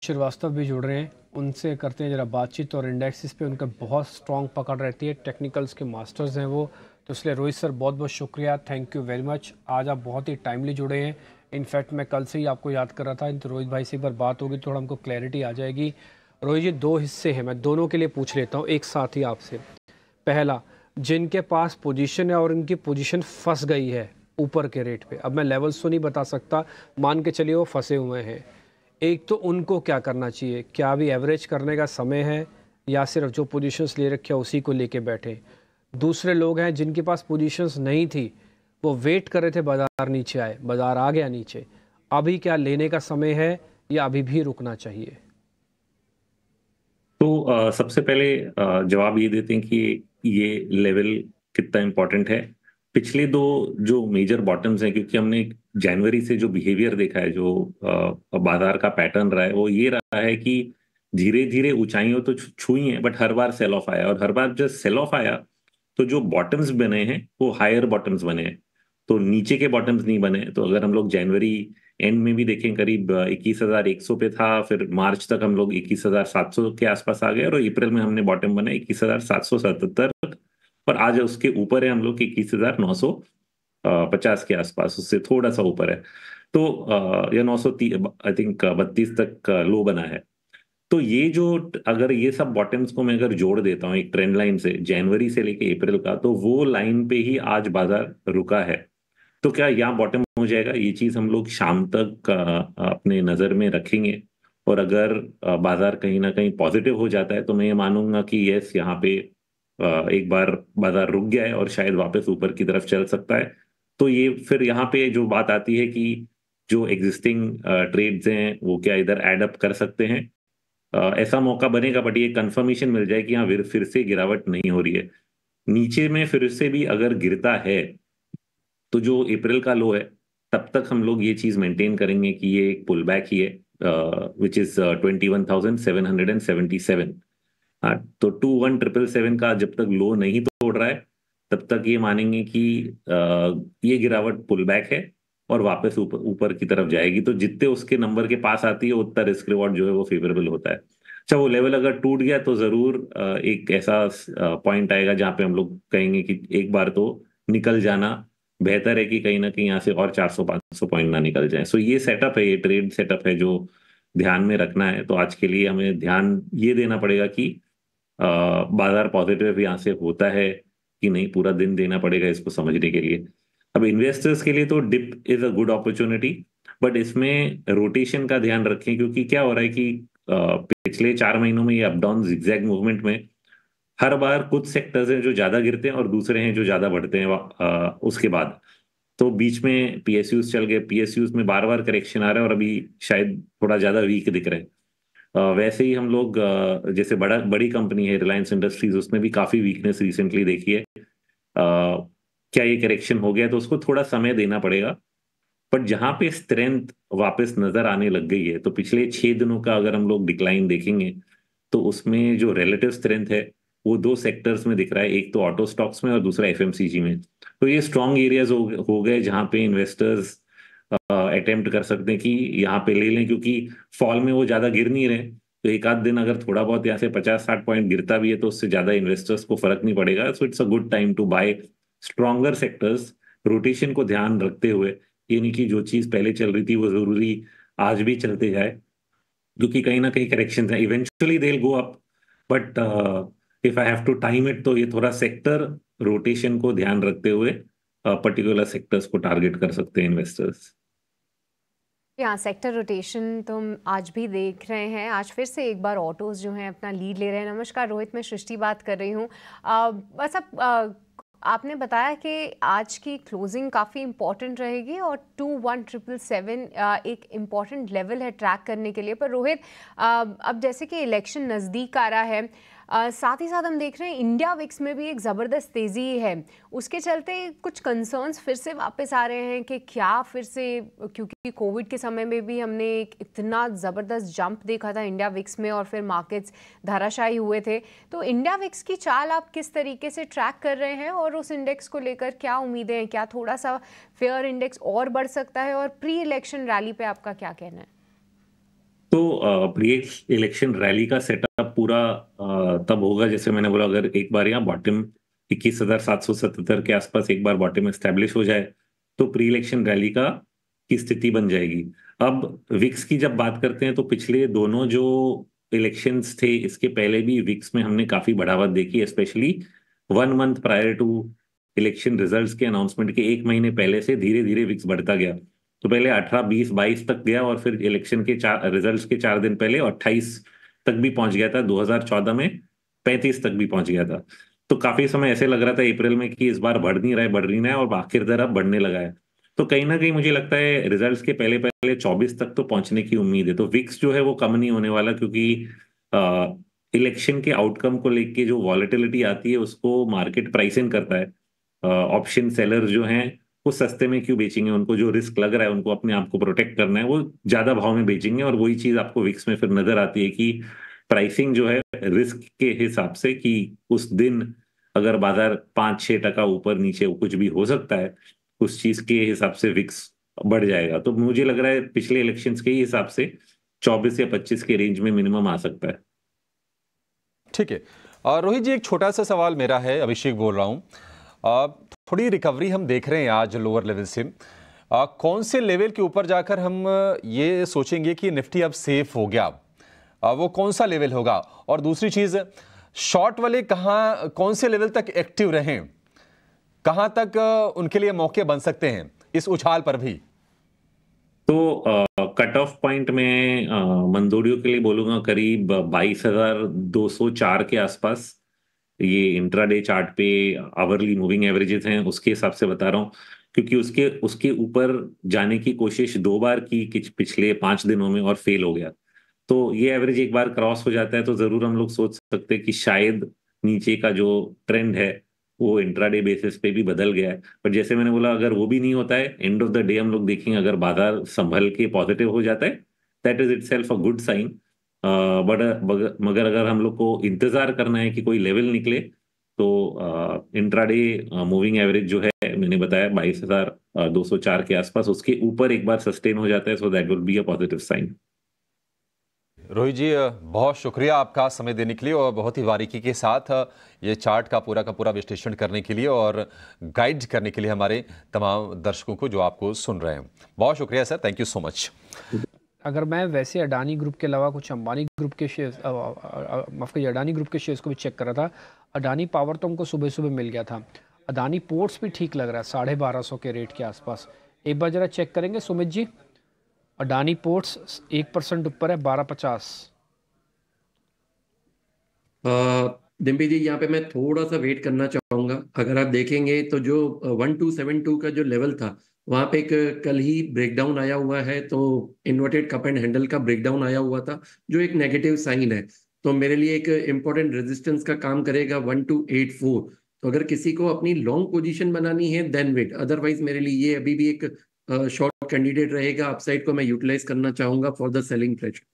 श्रीवास्तव भी जुड़ रहे हैं, उनसे करते हैं ज़रा बातचीत। और इंडेक्सेस पे उनका बहुत स्ट्रॉन्ग पकड़ रहती है, टेक्निकल्स के मास्टर्स हैं वो। तो इसलिए रोहित सर बहुत बहुत शुक्रिया, थैंक यू वेरी मच। आज आप बहुत ही टाइमली जुड़े हैं। इनफैक्ट मैं कल से ही आपको याद कर रहा था, तो रोहित भाई से एक बार बात होगी, थोड़ा हमको क्लैरिटी आ जाएगी। रोहित जी, दो हिस्से हैं, मैं दोनों के लिए पूछ लेता हूँ एक साथ ही आपसे। पहला, जिनके पास पोजीशन है और उनकी पोजीशन फंस गई है ऊपर के रेट पे, अब मैं लेवल्स तो नहीं बता सकता, मान के चलिए वो फंसे हुए हैं, एक तो उनको क्या करना चाहिए? क्या अभी एवरेज करने का समय है, या सिर्फ जो पोजीशंस ले रखे हैं उसी को लेके बैठे? दूसरे लोग हैं जिनके पास पोजीशंस नहीं थी, वो वेट कर रहे थे बाजार नीचे आए, बाजार आ गया नीचे, अभी क्या लेने का समय है या अभी भी रुकना चाहिए? तो सबसे पहले जवाब ये देते हैं कि ये लेवल कितना इम्पोर्टेंट है। पिछले दो जो मेजर बॉटम्स हैं, क्योंकि हमने जनवरी से जो बिहेवियर देखा है, जो बाजार का पैटर्न रहा है, वो ये रहा है कि धीरे धीरे ऊंचाइयों तो छुई है, बट हर बार सेल ऑफ आया, और हर बार जब सेल ऑफ आया तो जो बॉटम्स बने हैं वो हायर बॉटम्स बने हैं, तो नीचे के बॉटम्स नहीं बने। तो अगर हम लोग जनवरी एंड में भी देखें, करीब 21,100 पे था, फिर मार्च तक हम लोग 21,700 के आसपास आ गए, और अप्रैल में हमने बॉटम बना 21,777, और आज उसके ऊपर है हम लोग 21,950 के आसपास, उससे थोड़ा सा ऊपर है। तो या 930 आई थिंक 32 तक लो बना है। तो ये जो, अगर ये सब बॉटम्स को मैं अगर जोड़ देता हूँ एक ट्रेंड लाइन से, जनवरी से लेके अप्रैल का, तो वो लाइन पे ही आज बाजार रुका है। तो क्या यहाँ बॉटम हो जाएगा, ये चीज हम लोग शाम तक अपने नजर में रखेंगे। और अगर बाजार कहीं ना कहीं पॉजिटिव हो जाता है, तो मैं ये मानूंगा कि यस, यहाँ पे एक बार बाजार रुक गया है और शायद वापस ऊपर की तरफ चल सकता है। तो ये फिर यहाँ पे जो बात आती है कि जो एग्जिस्टिंग ट्रेड्स हैं वो क्या इधर एड अप कर सकते हैं, ऐसा मौका बनेगा, बट ये कंफर्मेशन मिल जाए कि यहाँ फिर से गिरावट नहीं हो रही है। नीचे में फिर से भी अगर गिरता है, तो जो अप्रैल का लो है, तब तक हम लोग ये चीज मेंटेन करेंगे कि ये एक पुल बैक ही है, विच इज 21,777। हाँ, तो 21,777 का जब तक लो नहीं तोड़ रहा है, तब तक ये मानेंगे कि ये गिरावट पुल बैक है और वापस ऊपर ऊपर की तरफ जाएगी। तो जितने उसके नंबर के पास आती है, उतना रिस्क रिवॉर्ड जो है वो फेवरेबल होता है। अच्छा, वो लेवल अगर टूट गया तो जरूर एक ऐसा पॉइंट आएगा जहां पे हम लोग कहेंगे कि एक बार तो निकल जाना बेहतर है, कि कहीं ना कहीं यहाँ से और 400-500 पॉइंट ना निकल जाए। सो ये सेटअप है, ये ट्रेड सेटअप है जो ध्यान में रखना है। तो आज के लिए हमें ध्यान ये देना पड़ेगा कि बाजार पॉजिटिव यहाँ से होता है कि नहीं, पूरा दिन देना पड़ेगा इसको समझने के लिए। अब इन्वेस्टर्स के लिए तो dip is a good opportunity, but इसमें रोटेशन का ध्यान रखें, क्योंकि क्या हो रहा है कि पिछले 4 महीनों में ये अप डाउन जिगजैग मूवमेंट में हर बार कुछ सेक्टर्स हैं जो ज्यादा गिरते हैं और दूसरे हैं जो ज्यादा बढ़ते हैं उसके बाद। तो बीच में पीएसयूज चल गए, पीएसयूज में बार बार करेक्शन आ रहा है, और अभी शायद थोड़ा ज्यादा वीक दिख रहे हैं। वैसे ही हम लोग जैसे बड़ी कंपनी है रिलायंस इंडस्ट्रीज, उसने भी काफी वीकनेस रिसेंटली देखी है। क्या ये करेक्शन हो गया, तो उसको थोड़ा समय देना पड़ेगा। बट जहां पे स्ट्रेंथ वापस नजर आने लग गई है, तो पिछले 6 दिनों का अगर हम लोग डिक्लाइन देखेंगे, तो उसमें जो रिलेटिव स्ट्रेंथ है वो दो सेक्टर्स में दिख रहा है, एक तो ऑटो स्टॉक्स में और दूसरा एफएमसीजी में। तो ये स्ट्रॉन्ग एरियाज हो गए जहां पे इन्वेस्टर्स अटेम्प्ट कर सकते हैं कि यहाँ पे ले लें, क्योंकि फॉल में वो ज्यादा गिर नहीं रहे। तो एक आध दिन अगर थोड़ा बहुत यहाँ से 50-60 पॉइंट गिरता भी है, तो उससे ज्यादा इन्वेस्टर्स को फर्क नहीं पड़ेगा। So it's a good time to buy stronger sectors, rotation को ध्यान रखते हुए। ये नहीं कि जो चीज पहले चल रही थी वो जरूरी आज भी चलते जाए, क्योंकि कहीं ना कहीं करेक्शन है, eventually they will go up. But if I have to time it, तो ये थोड़ा सेक्टर रोटेशन को ध्यान रखते हुए पर्टिकुलर सेक्टर्स को टारगेट कर सकते हैं इन्वेस्टर्स। यहाँ सेक्टर रोटेशन तो हम आज भी देख रहे हैं। आज फिर से एक बार ऑटोज़ जो हैं अपना लीड ले रहे हैं। नमस्कार रोहित, मैं सृष्टि बात कर रही हूँ। बस अब आपने बताया कि आज की क्लोजिंग काफ़ी इम्पॉर्टेंट रहेगी और 21,777 एक इम्पॉर्टेंट लेवल है ट्रैक करने के लिए। पर रोहित, अब जैसे कि इलेक्शन नज़दीक आ रहा है, साथ ही साथ हम देख रहे हैं इंडिया विक्स में भी एक ज़बरदस्त तेज़ी है। उसके चलते कुछ कंसर्न्स फिर से वापस आ रहे हैं कि क्या फिर से, क्योंकि कोविड के समय में भी हमने एक इतना ज़बरदस्त जंप देखा था इंडिया विक्स में और फिर मार्केट्स धराशायी हुए थे। तो इंडिया विक्स की चाल आप किस तरीके से ट्रैक कर रहे हैं और उस इंडेक्स को लेकर क्या उम्मीदें हैं? क्या थोड़ा सा फेयर इंडेक्स और बढ़ सकता है? और प्री इलेक्शन रैली पे आपका क्या कहना है? तो प्री इलेक्शन रैली का सेटअप पूरा तब होगा, जैसे मैंने बोला, अगर एक बार यहाँ बॉटम 21,777 के आसपास एक बार बॉटम एस्टेब्लिश हो जाए तो प्री इलेक्शन रैली का की स्थिति बन जाएगी। अब विक्स की जब बात करते हैं तो पिछले दोनों जो इलेक्शंस थे इसके पहले भी विक्स में हमने काफी बढ़ावत देखी, specially 1 month prior to election results के अनाउंसमेंट के 1 महीने पहले से धीरे धीरे विक्स बढ़ता गया। तो पहले 18, 20, 22 तक गया और फिर इलेक्शन के रिजल्ट्स के 4 दिन पहले 28 तक भी पहुंच गया था। 2014 में 35 तक भी पहुंच गया था। तो काफी समय ऐसे लग रहा था अप्रैल में कि इस बार बढ़ नहीं रहा है और आखिर अब बढ़ने लगा है। तो कहीं ना कहीं मुझे लगता है रिजल्ट्स के पहले पहले 24 तक तो पहुंचने की उम्मीद है। तो विक्स जो है वो कम नहीं होने वाला, क्योंकि इलेक्शन के आउटकम को लेके जो वॉलेटिलिटी आती है उसको मार्केट प्राइस इन करता है। ऑप्शन सेलर जो हैं वो सस्ते में क्यों बेचेंगे, उनको जो रिस्क लग रहा है, उनको अपने आप को प्रोटेक्ट करना है, वो ज्यादा भाव में बेचेंगे। और वही चीज आपको विक्स में फिर नजर आती है कि प्राइसिंग जो है रिस्क के हिसाब से, कि उस दिन अगर बाजार 5-6% ऊपर नीचे कुछ भी हो सकता है, उस चीज के हिसाब से विक्स बढ़ जाएगा। तो मुझे लग रहा है पिछले इलेक्शंस के ही हिसाब से 24 या 25 के रेंज में मिनिमम आ सकता है। ठीक है। रोहित जी, एक छोटा सा सवाल मेरा है, अभिषेक बोल रहा हूँ। थोड़ी रिकवरी हम देख रहे हैं आज लोअर लेवल से। कौन से लेवल के ऊपर जाकर हम ये सोचेंगे कि निफ्टी अब सेफ हो गया? वो कौन सा लेवल होगा? और दूसरी चीज, शॉर्ट वाले कौन से लेवल तक एक्टिव रहें, कहां तक उनके लिए मौके बन सकते हैं इस उछाल पर भी? तो कट ऑफ पॉइंट में मंदोडियों के लिए बोलूंगा करीब 22,204 के आसपास। ये इंट्राडे चार्ट पे आवरली मूविंग एवरेजेस हैं, उसके हिसाब से बता रहा हूँ, क्योंकि उसके उसके ऊपर जाने की कोशिश 2 बार की पिछले 5 दिनों में और फेल हो गया। तो ये एवरेज एक बार क्रॉस हो जाता है तो जरूर हम लोग सोच सकते हैं कि शायद नीचे का जो ट्रेंड है वो इंट्राडे बेसिस पे भी बदल गया है। पर जैसे मैंने बोला, अगर वो भी नहीं होता है, एंड ऑफ द डे हम लोग देखेंगे अगर बाजार संभल के पॉजिटिव हो जाता है, that is itself a good sign. But मगर अगर हम लोग को इंतजार करना है कि कोई लेवल निकले, तो इंट्राडे मूविंग एवरेज जो है मैंने बताया 22,204 के आसपास, उसके ऊपर एक बार सस्टेन हो जाता है, so that will be a positive sign. Rohit ji, बहुत शुक्रिया आपका समय देने के लिए और बहुत ही बारीकी के साथ ये चार्ट का पूरा विश्लेषण करने के लिए और गाइड करने के लिए हमारे तमाम दर्शकों को जो आपको सुन रहे हैं। बहुत शुक्रिया sir, thank you so much. अगर मैं वैसे अडानी ग्रुप के अलावा कुछ अंबानी ग्रुप के शेयर्स, माफ करिए, अडानी ग्रुप के शेयर्स को भी चेक कर रहा था। अडानी पावर तो हमको सुबह सुबह मिल गया था। अडानी पोर्ट्स भी ठीक लग रहा है 1250 के रेट के आसपास। एक बार जरा चेक करेंगे सुमित जी। अडानी पोर्ट्स 1% ऊपर है 1250। डिम्पी जी, यहाँ पे मैं थोड़ा सा वेट करना चाहूंगा। अगर आप देखेंगे तो जो 1272 का जो लेवल था, वहां पे एक कल ही ब्रेकडाउन आया हुआ है। तो इन्वर्टेड कप एंड हैंडल का ब्रेकडाउन आया हुआ था, जो एक नेगेटिव साइन है। तो मेरे लिए एक इंपॉर्टेंट रेजिस्टेंस का काम करेगा 1284। तो अगर किसी को अपनी लॉन्ग पोजीशन बनानी है देन वेट, अदरवाइज मेरे लिए ये अभी भी एक शॉर्ट कैंडिडेट रहेगा। अपसाइड को मैं यूटिलाइज करना चाहूंगा फॉर द सेलिंग प्रेशर।